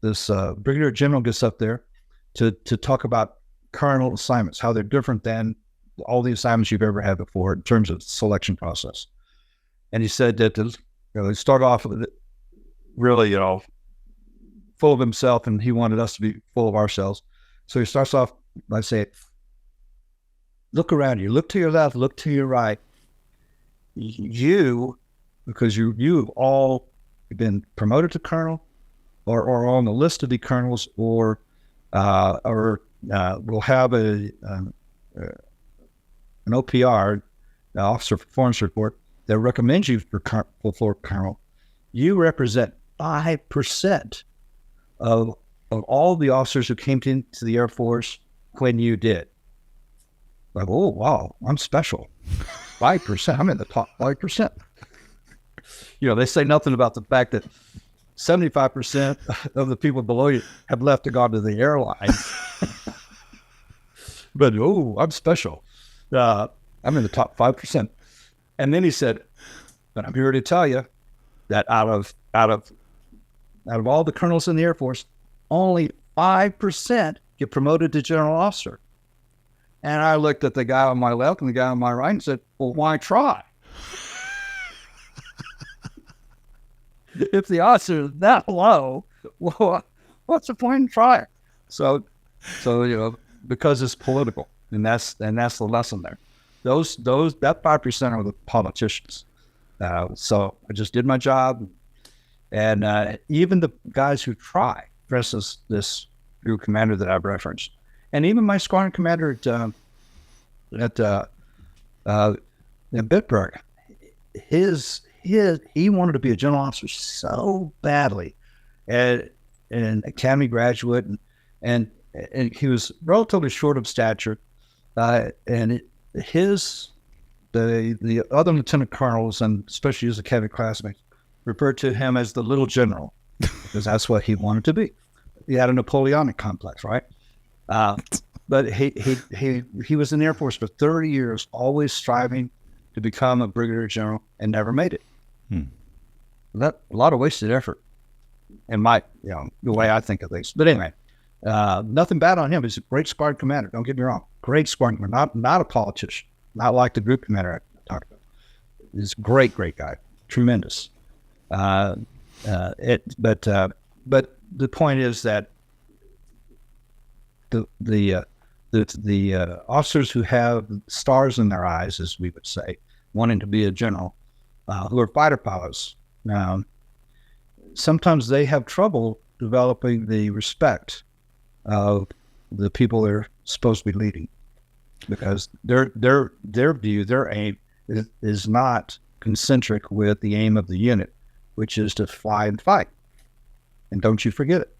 this brigadier general gets up there to talk about colonel assignments, how they're different than all the assignments you've ever had before in terms of selection process. And he said that they start off with really, full of himself, and he wanted us to be full of ourselves. So he starts off by saying, look around you, look to your left, look to your right. You, because you've all been promoted to colonel or on the list to be colonels, or will have an OPR, officer performance report, that recommends you for colonel. You represent 5% of all the officers who came into the Air Force when you did. Like, oh, wow, I'm special. 5%, I'm in the top 5%. They say nothing about the fact that 75% of the people below you have left to go to the airlines. But, oh, I'm special. I'm in the top 5%. And then he said, but I'm here to tell you that out of all the colonels in the Air Force, only 5% get promoted to general officer. And I looked at the guy on my left and the guy on my right and said, well, why try? If the officer is that low, well, what's the point in trying? So because it's political, and that's the lesson there. That 5% are the politicians. So I just did my job, and even the guys who try, for instance, this group commander that I've referenced, and even my squadron commander at Bitburg, he wanted to be a general officer so badly, and an academy graduate, and he was relatively short of stature, and the other lieutenant colonels, and especially his academy classmates, referred to him as the little general, because that's what he wanted to be. He had a Napoleonic complex, right? But he was in the Air Force for 30 years, always striving to become a brigadier general, and never made it. That a lot of wasted effort, in my the way I think of things. But anyway, nothing bad on him. He's a great squadron commander. Don't get me wrong, great squadron commander, not a politician, not like the group commander I talked about. He's a great guy, tremendous. But the point is that the officers who have stars in their eyes, as we would say, wanting to be a general, who are fighter pilots, sometimes they have trouble developing the respect of the people they're supposed to be leading, because their view, their aim is not concentric with the aim of the unit, which is to fly and fight. And don't you forget it.